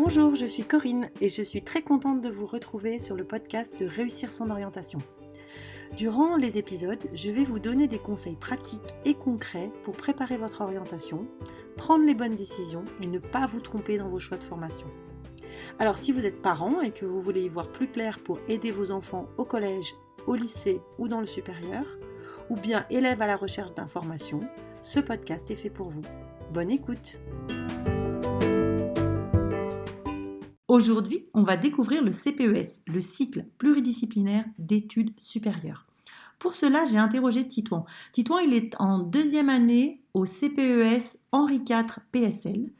Bonjour, je suis Corinne et je suis très contente de vous retrouver sur le podcast de Réussir son orientation. Durant les épisodes, je vais vous donner des conseils pratiques et concrets pour préparer votre orientation, prendre les bonnes décisions et ne pas vous tromper dans vos choix de formation. Alors si vous êtes parent et que vous voulez y voir plus clair pour aider vos enfants au collège, au lycée ou dans le supérieur, ou bien élève à la recherche d'informations, ce podcast est fait pour vous. Bonne écoute! Aujourd'hui, on va découvrir le CPES, le cycle pluridisciplinaire d'études supérieures. Pour cela, j'ai interrogé Titouan. Titouan, il est en deuxième année au CPES Henri IV PSL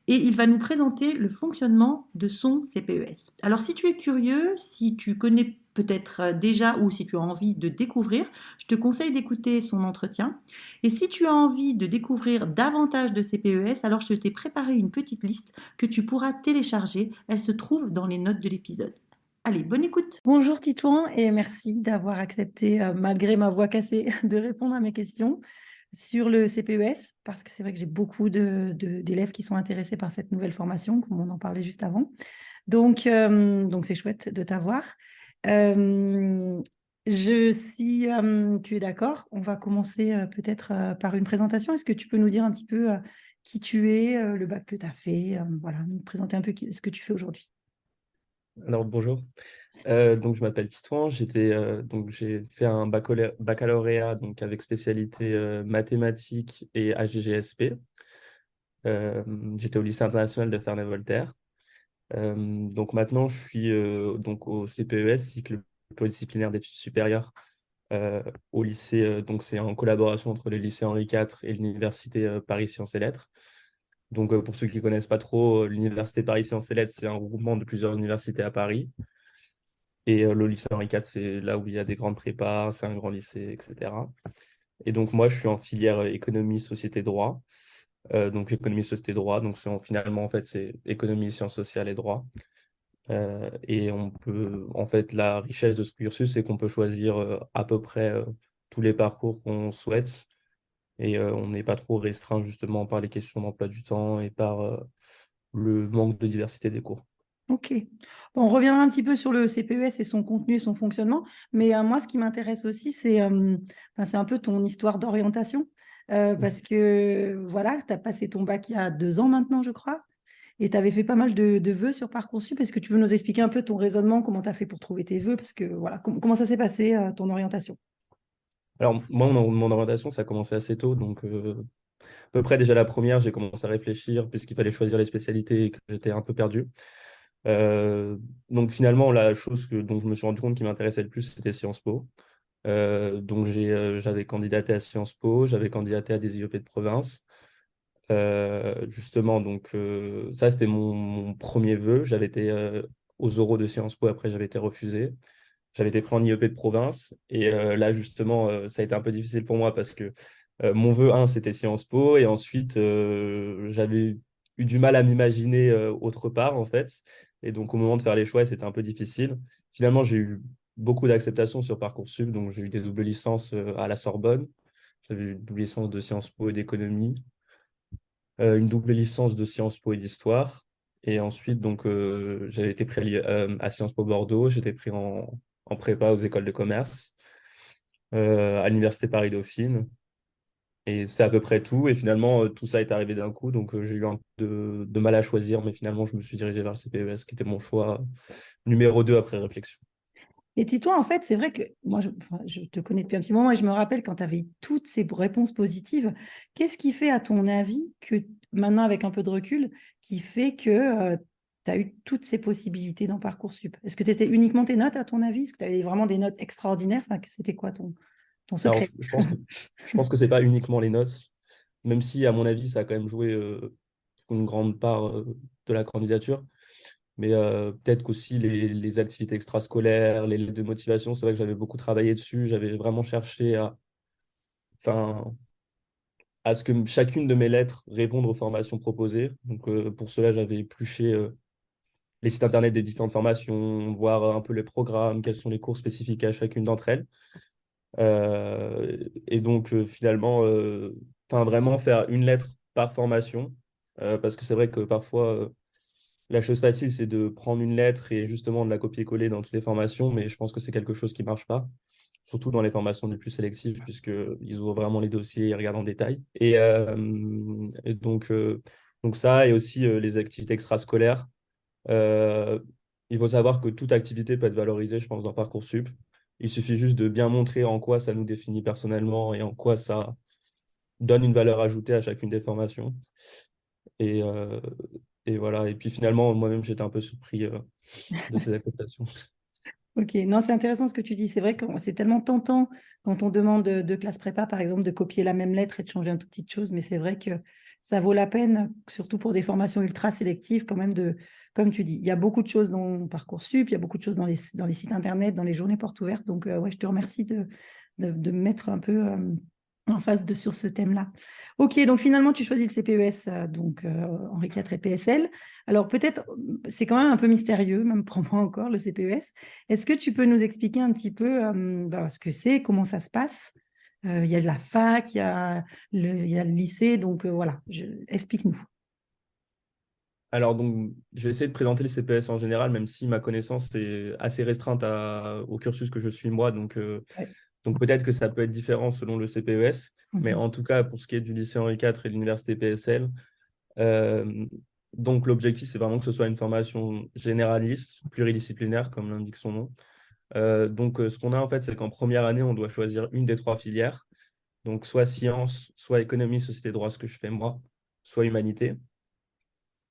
et il va nous présenter le fonctionnement de son CPES. Alors si tu es curieux, si tu connais peut-être déjà ou si tu as envie de découvrir, je te conseille d'écouter son entretien. Et si tu as envie de découvrir davantage de CPES, alors je t'ai préparé une petite liste que tu pourras télécharger. Elle se trouve dans les notes de l'épisode. Allez, bonne écoute. Bonjour Titouan et merci d'avoir accepté, malgré ma voix cassée, de répondre à mes questions sur le CPES, parce que c'est vrai que j'ai beaucoup d'élèves qui sont intéressés par cette nouvelle formation, comme on en parlait juste avant. Donc c'est chouette de t'avoir. Euh, si tu es d'accord, on va commencer peut-être par une présentation. Est-ce que tu peux nous dire un petit peu qui tu es, le bac que tu as fait, voilà, nous présenter un peu ce que tu fais aujourd'hui. Alors bonjour, donc je m'appelle Titouan, j'ai fait un baccalauréat donc avec spécialité mathématiques et HGGSP. Euh, J'étais au lycée international de Ferney-Voltaire. Donc maintenant je suis donc au CPES, cycle pluridisciplinaire d'études supérieures, au lycée. Donc c'est en collaboration entre le lycée Henri IV et l'université Paris Sciences et Lettres. Donc pour ceux qui ne connaissent pas trop, l'université Paris Sciences et Lettres, c'est un regroupement de plusieurs universités à Paris. Et le lycée Henri IV, c'est là où il y a des grandes prépas, c'est un grand lycée, etc. Et donc moi, je suis en filière économie, société, droit. Donc économie, société, droit. Donc finalement, en fait, c'est économie, sciences sociales et droit. Et on peut, en fait, la richesse de ce cursus, c'est qu'on peut choisir à peu près tous les parcours qu'on souhaite. Et on n'est pas trop restreint justement par les questions d'emploi du temps et par le manque de diversité des cours. Ok. Bon, on reviendra un petit peu sur le CPES et son contenu et son fonctionnement, mais moi, ce qui m'intéresse aussi, c'est un peu ton histoire d'orientation, parce que voilà, tu as passé ton bac il y a 2 ans maintenant, je crois, et tu avais fait pas mal de vœux sur Parcoursup. Est-ce que tu veux nous expliquer un peu ton raisonnement, comment tu as fait pour trouver tes vœux, parce que voilà, comment ça s'est passé, ton orientation? Alors, moi, mon orientation, ça a commencé assez tôt. Donc, à peu près déjà la première, j'ai commencé à réfléchir puisqu'il fallait choisir les spécialités et que j'étais un peu perdu. Euh, donc, finalement, la chose dont je me suis rendu compte qui m'intéressait le plus, c'était Sciences Po. Donc, j'avais candidaté à Sciences Po, j'avais candidaté à des IEP de province. Justement, donc, ça, c'était mon premier vœu. J'avais été aux oraux de Sciences Po, après, j'avais été refusé. J'avais été pris en IEP de province. Et là, justement, ça a été un peu difficile pour moi parce que mon vœu 1, c'était Sciences Po. Et ensuite, j'avais eu du mal à m'imaginer autre part, en fait. Et donc, au moment de faire les choix, c'était un peu difficile. Finalement, j'ai eu beaucoup d'acceptation sur Parcoursup. Donc, j'ai eu des doubles licences à la Sorbonne. J'avais eu une double licence de Sciences Po et d'économie, une double licence de Sciences Po et d'histoire. Et ensuite, donc, j'avais été pris à Sciences Po Bordeaux. J'étais pris en prépa aux écoles de commerce, à l'université Paris-Dauphine. Et c'est à peu près tout. Et finalement, tout ça est arrivé d'un coup. Donc, j'ai eu un peu de mal à choisir. Mais finalement, je me suis dirigé vers le CPES, qui était mon choix numéro 2 après réflexion. Et dis-toi, en fait, c'est vrai que moi, je te connais depuis un petit moment et je me rappelle quand tu avais eu toutes ces réponses positives, qu'est-ce qui fait, à ton avis, que maintenant, avec un peu de recul, qui fait que tu as eu toutes ces possibilités dans Parcoursup? Est-ce que c'était uniquement tes notes, à ton avis? Est-ce que tu avais vraiment des notes extraordinaires? Enfin, c'était quoi ton Alors, secret? je pense que c'est pas uniquement les notes, même si, à mon avis, ça a quand même joué une grande part de la candidature. Mais peut-être qu'aussi les activités extrascolaires, les lettres de motivation, c'est vrai que j'avais beaucoup travaillé dessus. J'avais vraiment cherché enfin, à ce que chacune de mes lettres réponde aux formations proposées. Donc pour cela, j'avais épluché les sites internet des différentes formations, voir un peu les programmes, quels sont les cours spécifiques à chacune d'entre elles. Et donc finalement, vraiment faire une lettre par formation, parce que c'est vrai que parfois la chose facile, c'est de prendre une lettre et justement de la copier-coller dans toutes les formations, mais je pense que c'est quelque chose qui ne marche pas, surtout dans les formations les plus sélectives, puisqu'ils ouvrent vraiment les dossiers et regardent en détail. Et donc ça, et aussi les activités extrascolaires. Euh, il faut savoir que toute activité peut être valorisée, je pense, dans Parcoursup. Il suffit juste de bien montrer en quoi ça nous définit personnellement et en quoi ça donne une valeur ajoutée à chacune des formations. Et, euh, et voilà. Et puis finalement, moi-même, j'étais un peu surpris de ces acceptations. Ok, non, c'est intéressant ce que tu dis. C'est vrai que c'est tellement tentant quand on demande de classe prépa, par exemple, de copier la même lettre et de changer un tout petit chose, mais c'est vrai que ça vaut la peine, surtout pour des formations ultra sélectives, quand même comme tu dis, il y a beaucoup de choses dans Parcoursup, il y a beaucoup de choses dans les sites internet, dans les journées portes ouvertes. Donc, ouais, je te remercie de me mettre un peu en face sur ce thème-là. Ok, donc finalement, tu choisis le CPES, donc Henri IV et PSL. Alors peut-être, c'est quand même un peu mystérieux, même pour moi encore, le CPES. Est-ce que tu peux nous expliquer un petit peu ce que c'est, comment ça se passe? Il y a de la fac, il y a le lycée, donc voilà, explique-nous. Alors, donc, je vais essayer de présenter les CPS en général, même si ma connaissance est assez restreinte au cursus que je suis moi. Ouais. Donc peut-être que ça peut être différent selon le CPES. Mais Mhm. en tout cas, pour ce qui est du lycée Henri IV et de l'université PSL, euh, donc l'objectif, c'est vraiment que ce soit une formation généraliste, pluridisciplinaire, comme l'indique son nom. Ce qu'on a en fait, c'est qu'en première année, on doit choisir une des trois filières. Donc, soit sciences, soit économie, société, droit, ce que je fais moi, soit humanité,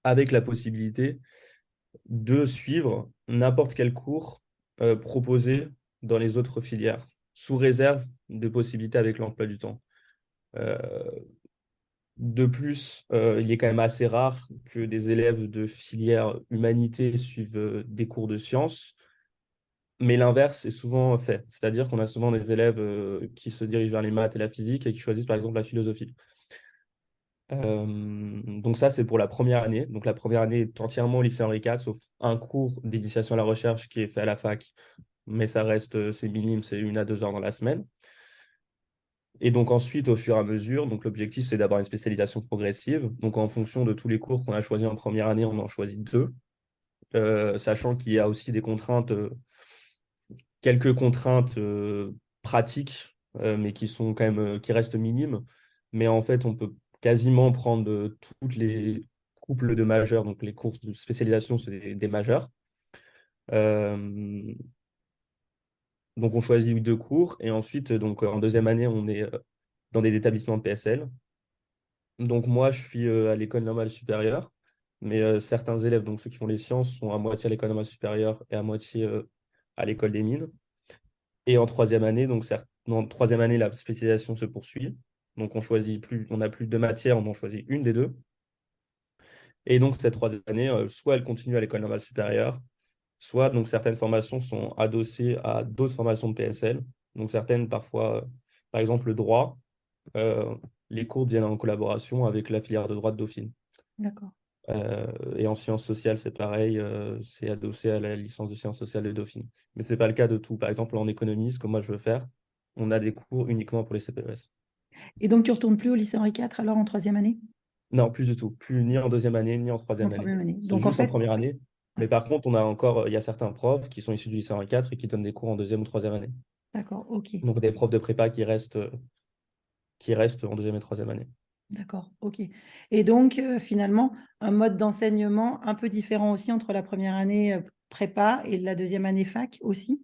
avec la possibilité de suivre n'importe quel cours proposé dans les autres filières, sous réserve de possibilités avec l'emploi du temps. Euh, de plus, il est quand même assez rare que des élèves de filière humanité suivent des cours de sciences, mais l'inverse est souvent fait. C'est-à-dire qu'on a souvent des élèves qui se dirigent vers les maths et la physique et qui choisissent par exemple la philosophie. Donc ça, c'est pour la première année. Donc la première année est entièrement au lycée Henri IV, sauf un cours d'initiation à la recherche qui est fait à la fac, mais ça reste, c'est minime, c'est 1 à 2 heures dans la semaine. Et donc ensuite, au fur et à mesure, donc l'objectif, c'est d'avoir une spécialisation progressive. Donc en fonction de tous les cours qu'on a choisis en première année, on en choisit deux, sachant qu'il y a aussi des contraintes, quelques contraintes pratiques, mais qui sont quand même, qui restent minimes. Mais en fait, on peut quasiment prendre toutes les couples de majeurs, donc les courses de spécialisation, c'est des majeurs. Euh, donc on choisit deux cours et ensuite, donc en deuxième année, on est dans des établissements de PSL. Donc moi, je suis à l'école normale supérieure, mais certains élèves, donc ceux qui font les sciences, sont à moitié à l'école normale supérieure et à moitié à l'école des mines. Et en troisième année, en troisième année, la spécialisation se poursuit. Donc on choisit plus, on n'a plus de matière, on en choisit une des deux. Et donc cette troisième année, soit elle continue à l'école normale supérieure, soit donc certaines formations sont adossées à d'autres formations de PSL. Donc certaines parfois, par exemple le droit, euh, les cours viennent en collaboration avec la filière de droit de Dauphine. D'accord. Et en sciences sociales, c'est pareil, c'est adossé à la licence de sciences sociales de Dauphine. Mais ce n'est pas le cas de tout. Par exemple, en économie, ce que moi je veux faire, on a des cours uniquement pour les CPES. Et donc, tu retournes plus au lycée Henri IV alors en troisième année? Non, plus du tout. Plus ni en deuxième année, ni en En troisième année. première année. C'est Donc, en juste en fait, première année. Mais ouais, par contre, on a encore, il y a certains profs qui sont issus du lycée Henri IV et qui donnent des cours en deuxième ou troisième année. d'accord, ok. Donc des profs de prépa qui restent en deuxième et troisième année. D'accord, ok. Et donc, finalement, un mode d'enseignement un peu différent aussi entre la première année prépa et la deuxième année fac aussi?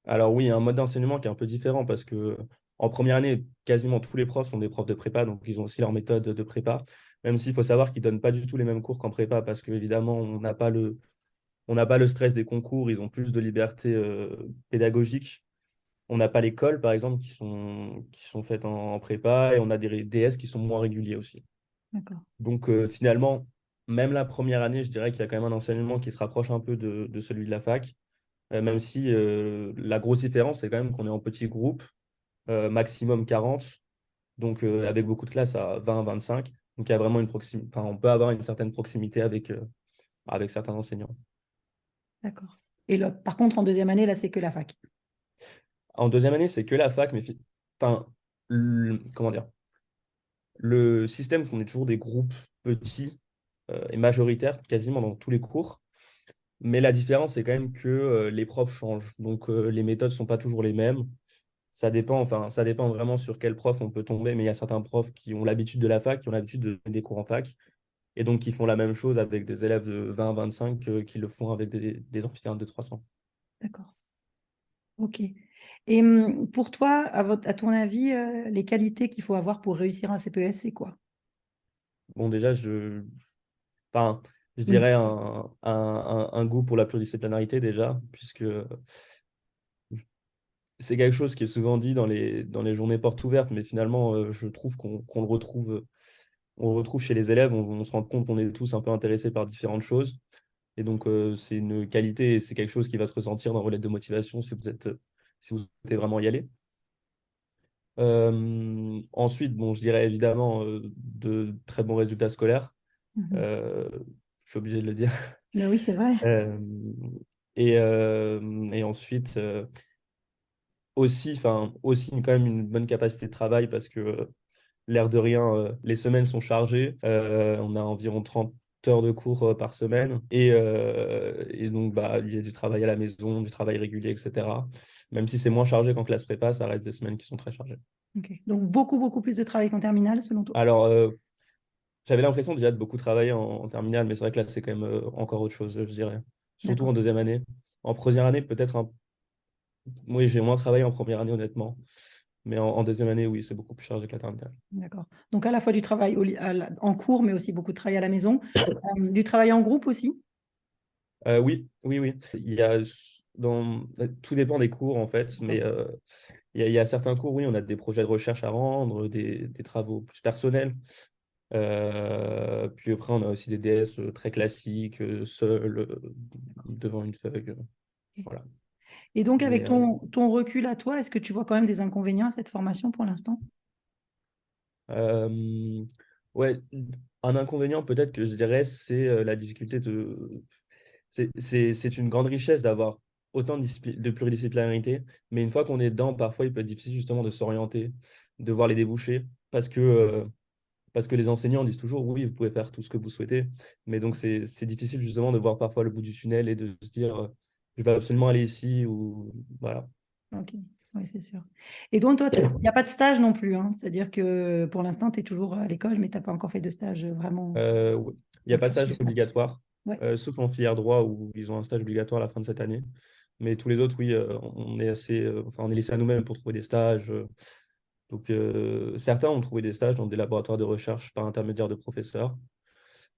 Alors oui, il y a un mode d'enseignement qui est un peu différent parce que en première année, quasiment tous les profs sont des profs de prépa, donc ils ont aussi leur méthode de prépa, même s'il faut savoir qu'ils ne donnent pas du tout les mêmes cours qu'en prépa parce qu'évidemment, on n'a pas le stress des concours, ils ont plus de liberté pédagogique. On n'a pas les cols, par exemple, qui sont faites en prépa et on a des DS qui sont moins réguliers aussi. D'accord, Donc finalement, même la première année, je dirais qu'il y a quand même un enseignement qui se rapproche un peu de celui de la fac, même si la grosse différence, c'est quand même qu'on est en petit groupe, maximum 40, donc avec beaucoup de classes à 20, 25. Donc il y a vraiment une proximité, enfin, on peut avoir une certaine proximité avec certains enseignants. d'accord. Et là, par contre, en deuxième année, là, c'est que la fac. En deuxième année, c'est que la fac, mais enfin, comment dire, le système qu'on ait toujours des groupes petits est majoritaire quasiment dans tous les cours. Mais la différence, c'est quand même que les profs changent. Donc, les méthodes ne sont pas toujours les mêmes. Ça dépend vraiment sur quel prof on peut tomber, mais il y a certains profs qui ont l'habitude de la fac, qui ont l'habitude de donner des cours en fac, et donc qui font la même chose avec des élèves de 20-25 qui le font avec des amphithéâtres de 300. D'accord. Ok. Et pour toi, à ton avis, les qualités qu'il faut avoir pour réussir un CPES, c'est quoi? Bon, déjà, enfin, je Oui. dirais un goût pour la pluridisciplinarité déjà, puisque c'est quelque chose qui est souvent dit dans les journées portes ouvertes, mais finalement, je trouve qu'on on le retrouve chez les élèves. On se rend compte qu'on est tous un peu intéressés par différentes choses. Et donc, c'est une qualité et c'est quelque chose qui va se ressentir dans vos lettres de motivation si vous souhaitez vraiment y aller. Ensuite, bon, je dirais évidemment de très bons résultats scolaires. Mhm. Euh, je suis obligé de le dire. Ben oui, c'est vrai. Euh, et ensuite, aussi quand même une bonne capacité de travail parce que l'air de rien, les semaines sont chargées. On a environ 30 heures de cours par semaine. Et donc, bah, il y a du travail à la maison, du travail régulier, etc. Même si c'est moins chargé qu'en classe prépa, ça reste des semaines qui sont très chargées. Ok. Donc, beaucoup, beaucoup plus de travail qu'en terminale, selon toi? Alors, j'avais l'impression déjà de beaucoup travailler en terminale, mais c'est vrai que là, c'est quand même encore autre chose, je dirais. Surtout en D'accord. deuxième année. En première année, peut-être un... Oui, j'ai moins travaillé en première année, honnêtement. Mais en deuxième année, oui, c'est beaucoup plus chargé que la terminale. D'accord. Donc, à la fois du travail en cours, mais aussi beaucoup de travail à la maison. Du travail en groupe aussi? Oui, oui, oui. Tout dépend des cours, en fait, mais il y a certains cours, oui, on a des projets de recherche à rendre, des travaux plus personnels. Puis après, on a aussi des DS très classiques, seuls, devant une feuille. Ok. Voilà. Et donc, avec Mais ton recul à toi, est-ce que tu vois quand même des inconvénients à cette formation pour l'instant? euh, ouais, un inconvénient peut-être que je dirais, c'est la difficulté de... C'est une grande richesse d'avoir autant de pluridisciplinarité, mais une fois qu'on est dedans, parfois il peut être difficile justement de s'orienter, de voir les débouchés, parce que les enseignants disent toujours oui, vous pouvez faire tout ce que vous souhaitez, mais donc c'est difficile justement de voir parfois le bout du tunnel et de se dire je vais absolument aller ici ou voilà. Ok, oui, c'est sûr. Et donc, toi, il n'y a pas de stage non plus, hein. C'est-à-dire que pour l'instant, tu es toujours à l'école, mais tu n'as pas encore fait de stage vraiment Ouais. Il y a en passage cursus. obligatoire, Ouais, sauf en filière droit où ils ont un stage obligatoire à la fin de cette année. Mais tous les autres, oui, on est enfin, on est laissé à nous-mêmes pour trouver des stages. Donc, certains ont trouvé des stages dans des laboratoires de recherche par intermédiaire de professeurs.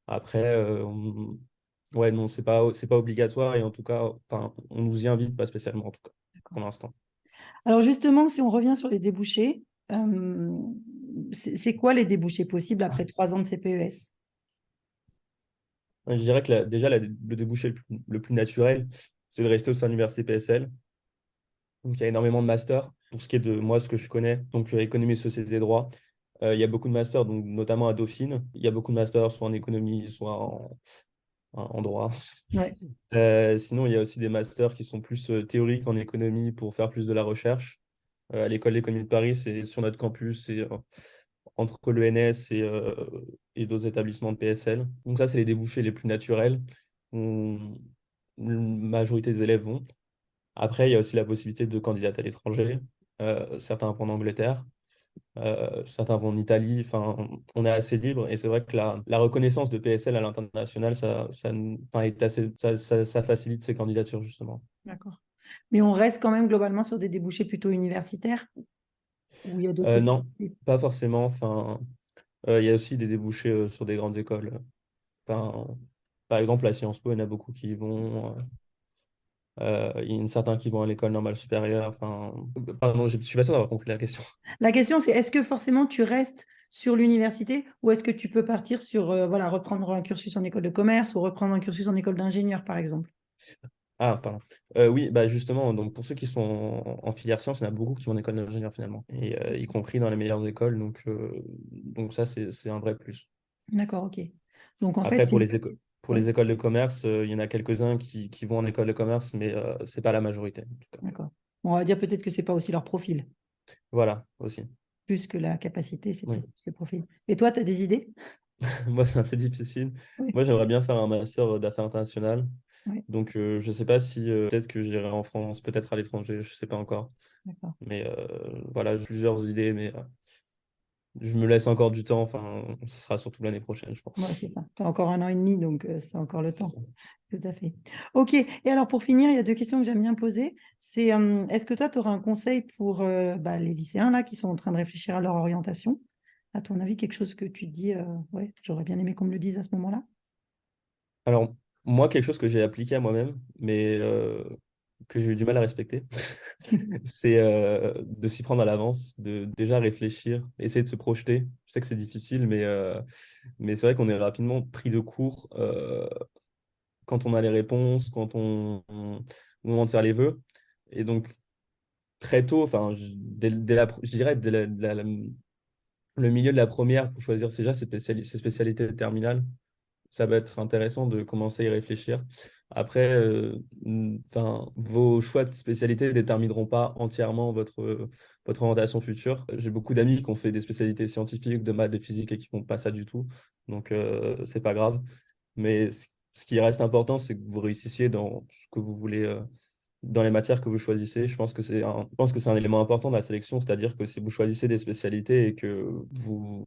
Après, ouais, non, c'est pas obligatoire et en tout cas, enfin, on nous y invite pas spécialement en tout cas, d'accord. pour l'instant. Alors justement, si on revient sur les débouchés, c'est quoi les débouchés possibles après 3 ans de CPES? Je dirais que déjà, le débouché le plus naturel, c'est de rester au sein de l'université PSL. Donc, il y a énormément de masters. Pour ce qui est de moi, ce que je connais, donc économie, société et droit, il y a beaucoup de masters, donc, notamment à Dauphine. Il y a beaucoup de masters, soit en économie, soit en droit. Ouais, Sinon, il y a aussi des masters qui sont plus théoriques en économie pour faire plus de la recherche. À l'école d'économie de Paris, c'est sur notre campus, c'est entre l'ENS et d'autres établissements de PSL. Donc ça, c'est les débouchés les plus naturels où la majorité des élèves vont. Après, il y a aussi la possibilité de candidater à l'étranger. Certains vont en Angleterre, certains vont en Italie. Enfin, on est assez libre et c'est vrai que la reconnaissance de PSL à l'international, enfin, ça facilite ces candidatures, justement. d'accord. Mais on reste quand même globalement sur des débouchés plutôt universitaires, où il y a d'autres Non, possibilités. pas forcément. Enfin, il y a aussi des débouchés sur des grandes écoles. Enfin, par exemple, à Sciences Po, il y en a beaucoup qui y vont. Il y en a certains qui vont à l'école normale supérieure. Enfin, pardon, je suis pas sûr d'avoir compris la question. La question, c'est est-ce que forcément tu restes sur l'université ou est-ce que tu peux partir sur, voilà, reprendre un cursus en école de commerce ou reprendre un cursus en école d'ingénieur, par exemple? Ah, pardon. Oui, bah justement, donc pour ceux qui sont en filière sciences, il y en a beaucoup qui vont en école d'ingénieur finalement, et y compris dans les meilleures écoles. Donc ça, c'est un vrai plus. D'accord, ok. Donc en fait, Après, pour oui, les écoles de commerce, il y en a quelques-uns qui vont en école de commerce, mais c'est pas la majorité, en tout cas. d'accord. Bon, on va dire peut-être que c'est pas aussi leur profil, Voilà, aussi. plus que la capacité, c'est Oui. peut-être plus le profil. Et toi, tu as des idées? Moi, c'est un peu difficile. Oui, Moi, j'aimerais bien faire un master d'affaires internationales. oui, Donc, je sais pas si peut-être que j'irai en France, peut-être à l'étranger, je sais pas encore. d'accord. Mais voilà, j'ai plusieurs idées, mais je me laisse encore du temps. Enfin, ce sera surtout l'année prochaine, je Ouais, pense. c'est ça. Tu as encore 1 an et demi, donc c'est encore le C'est temps. ça. Tout à fait. OK. Et alors, pour finir, il y a 2 questions que j'aime bien poser. C'est, est-ce que toi, tu auras un conseil pour les lycéens là, qui sont en train de réfléchir à leur orientation? À ton avis, quelque chose que tu te dis, ouais, j'aurais bien aimé qu'on me le dise à ce moment-là? Alors, moi, quelque chose que j'ai appliqué à moi-même, mais que j'ai eu du mal à respecter, c'est de s'y prendre à l'avance, de déjà réfléchir, essayer de se projeter. Je sais que c'est difficile, mais c'est vrai qu'on est rapidement pris de court quand on a les réponses, au moment de faire les vœux. Et donc, très tôt, enfin, je dirais dès le milieu de la première, pour choisir déjà ses spécialités de terminale, ça va être intéressant de commencer à y réfléchir. Après, enfin, vos choix de spécialité ne détermineront pas entièrement votre orientation future. J'ai beaucoup d'amis qui ont fait des spécialités scientifiques, de maths, de physique et qui font pas ça du tout. Donc, c'est pas grave. Mais ce qui reste important, c'est que vous réussissiez dans ce que vous voulez, dans les matières que vous choisissez. Je pense que c'est un élément important de la sélection, c'est-à-dire que si vous choisissez des spécialités et que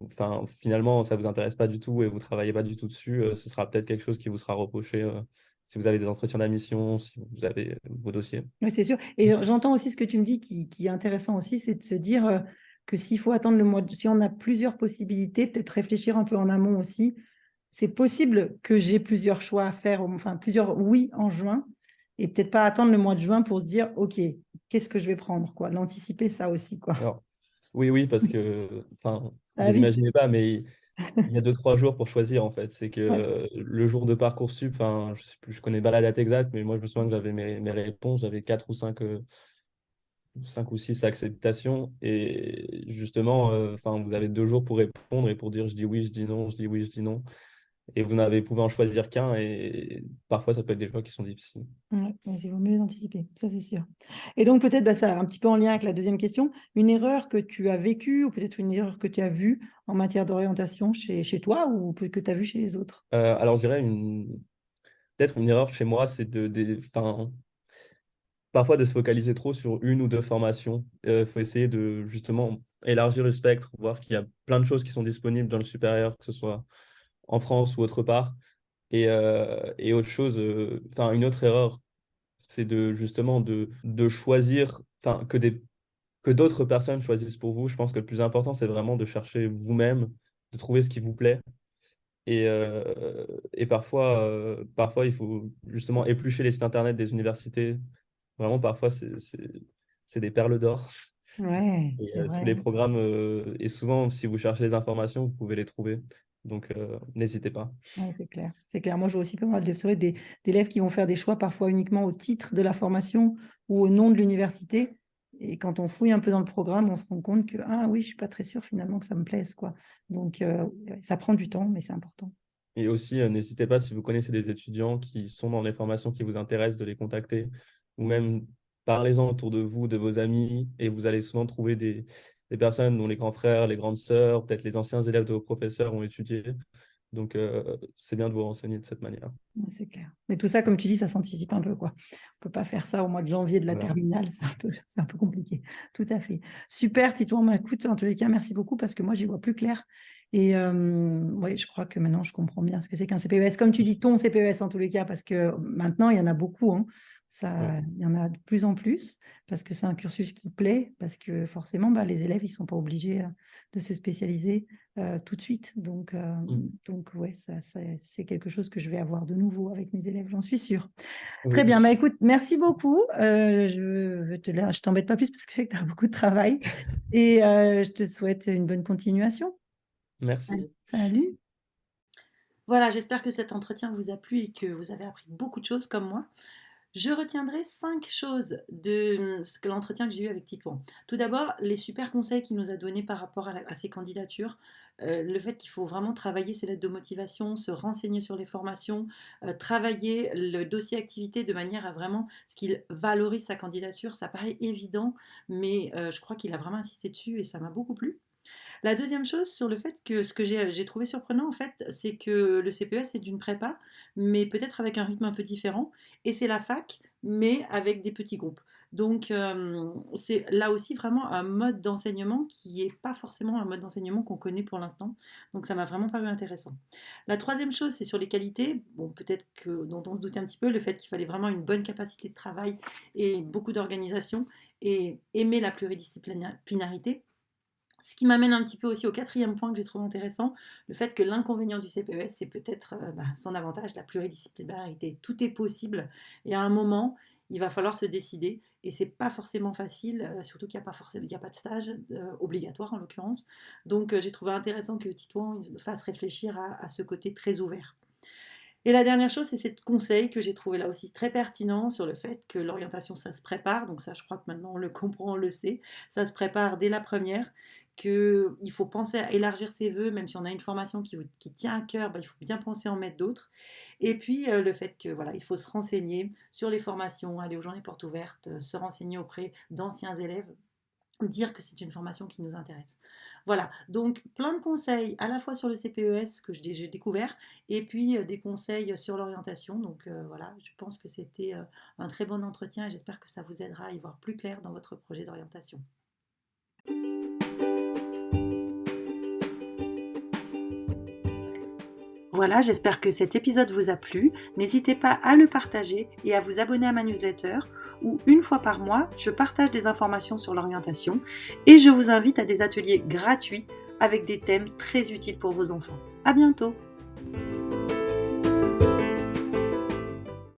enfin, finalement, ça vous intéresse pas du tout et vous travaillez pas du tout dessus, ce sera peut-être quelque chose qui vous sera reproché, si vous avez des entretiens d'admission, si vous avez vos dossiers. Oui, c'est sûr. Et j'entends aussi ce que tu me dis qui est intéressant aussi, c'est de se dire que s'il faut attendre si on a plusieurs possibilités, peut-être réfléchir un peu en amont aussi. C'est possible que j'ai plusieurs choix à faire, enfin plusieurs oui en juin, et peut-être pas attendre le mois de juin pour se dire, OK, qu'est-ce que je vais prendre, quoi. L'anticiper, ça aussi, quoi. Alors, oui, oui, parce que, enfin, Ça va vous vite. imaginez pas, mais il y a 2, 3 jours pour choisir, en fait. C'est que Ouais. le jour de Parcoursup, enfin, je sais plus, je connais pas la date exacte, mais moi, je me souviens que j'avais mes réponses, j'avais 4 ou 5 ou 6 acceptations. Et justement, enfin, vous avez 2 jours pour répondre et pour dire je dis oui, je dis non, je dis oui, je dis non. Et vous n'avez pouvez en choisir qu'un. Et parfois, ça peut être des choix qui sont difficiles. Ouais, mais il vaut mieux les anticiper, ça c'est sûr. Et donc peut-être, bah, ça un petit peu en lien avec la deuxième question, une erreur que tu as vécue ou peut-être une erreur que tu as vue en matière d'orientation chez toi ou que tu as vue chez les autres. Alors, je dirais peut-être une erreur chez moi, c'est enfin, parfois de se focaliser trop sur 1 ou 2 formations. Il faut essayer de justement élargir le spectre, voir qu'il y a plein de choses qui sont disponibles dans le supérieur, que ce soit en France ou autre part. Et autre chose, enfin, une autre erreur, c'est justement de choisir, enfin, que d'autres personnes choisissent pour vous. Je pense que le plus important, c'est vraiment de chercher vous-même, de trouver ce qui vous plaît. Et parfois, il faut justement éplucher les sites internet des universités. Vraiment, parfois, c'est des perles d'or. Ouais, Et c'est tous vrai. les programmes, et souvent, si vous cherchez les informations, vous pouvez les trouver. Donc, n'hésitez pas. Ouais, c'est clair. C'est clair. Moi, je vois aussi pas mal c'est vrai, d'élèves qui vont faire des choix parfois uniquement au titre de la formation ou au nom de l'université. Et quand on fouille un peu dans le programme, on se rend compte que, ah oui, je suis pas très sûre finalement que ça me plaise, quoi. Donc, ouais, ça prend du temps, mais c'est important. Et aussi, n'hésitez pas, si vous connaissez des étudiants qui sont dans les formations qui vous intéressent, de les contacter. Ou même, parlez-en autour de vous, de vos amis, et vous allez souvent trouver des personnes dont les grands frères, les grandes sœurs, peut-être les anciens élèves de vos professeurs ont étudié. Donc, c'est bien de vous renseigner de cette manière. Ouais, c'est clair. Mais tout ça, comme tu dis, ça s'anticipe un peu, quoi. On peut pas faire ça au mois de janvier de la Voilà. terminale, c'est un peu compliqué. Tout à fait. Super, Titouan. Bah, écoute, en tous les cas, merci beaucoup parce que moi, j'y vois plus clair. Et ouais, je crois que maintenant, je comprends bien ce que c'est qu'un CPES. Comme tu dis, ton CPES en tous les cas, parce que maintenant, il y en a beaucoup, hein. Ouais. Il y en a de plus en plus parce que c'est un cursus qui plaît, parce que forcément, bah, les élèves, ils sont pas obligés de se spécialiser tout de suite. Mm. Donc ouais, c'est quelque chose que je vais avoir de nouveau avec mes élèves, j'en suis sûre. Très bien, bah Oui, écoute, merci beaucoup. Je t'embête pas plus parce que je sais que tu as beaucoup de travail et je te souhaite une bonne continuation. merci. Salut. Voilà, j'espère que cet entretien vous a plu et que vous avez appris beaucoup de choses comme moi. Je retiendrai 5 choses de l'entretien que j'ai eu avec Titouan. Tout d'abord, les super conseils qu'il nous a donnés par rapport à ses candidatures. Le fait qu'il faut vraiment travailler ses lettres de motivation, se renseigner sur les formations, travailler le dossier activité de manière à vraiment ce qu'il valorise sa candidature. Ça paraît évident, mais je crois qu'il a vraiment insisté dessus et ça m'a beaucoup plu. La deuxième chose sur le fait que ce que j'ai trouvé surprenant en fait, c'est que le CPES c'est d'une prépa, mais peut-être avec un rythme un peu différent et c'est la fac, mais avec des petits groupes. Donc c'est là aussi vraiment un mode d'enseignement qui est pas forcément un mode d'enseignement qu'on connaît pour l'instant. Donc ça m'a vraiment paru intéressant. La troisième chose, c'est sur les qualités. Bon, peut-être que dont on se doutait un petit peu, le fait qu'il fallait vraiment une bonne capacité de travail et beaucoup d'organisation et aimer la pluridisciplinarité. Ce qui m'amène un petit peu aussi au quatrième point que j'ai trouvé intéressant, le fait que l'inconvénient du CPES, c'est peut-être son avantage, la pluridisciplinarité. Tout est possible et à un moment, il va falloir se décider et c'est pas forcément facile, surtout qu'il n'y a pas forcément, il y a pas de stage obligatoire en l'occurrence. Donc j'ai trouvé intéressant que Titouan fasse réfléchir à ce côté très ouvert. Et la dernière chose, c'est ce conseil que j'ai trouvé là aussi très pertinent sur le fait que l'orientation, ça se prépare. Donc ça, je crois que maintenant on le comprend, on le sait. Ça se prépare dès la première, qu'il faut penser à élargir ses vœux, même si on a une formation qui tient à cœur, bah, il faut bien penser à en mettre d'autres. Et puis le fait que voilà, il faut se renseigner sur les formations, aller aux journées portes ouvertes, se renseigner auprès d'anciens élèves, dire que c'est une formation qui nous intéresse. Voilà, donc plein de conseils à la fois sur le CPES que j'ai découvert et puis des conseils sur l'orientation. Donc voilà, je pense que c'était un très bon entretien et j'espère que ça vous aidera à y voir plus clair dans votre projet d'orientation. Voilà, j'espère que cet épisode vous a plu. N'hésitez pas à le partager et à vous abonner à ma newsletter où une fois par mois, je partage des informations sur l'orientation et je vous invite à des ateliers gratuits avec des thèmes très utiles pour vos enfants. À bientôt!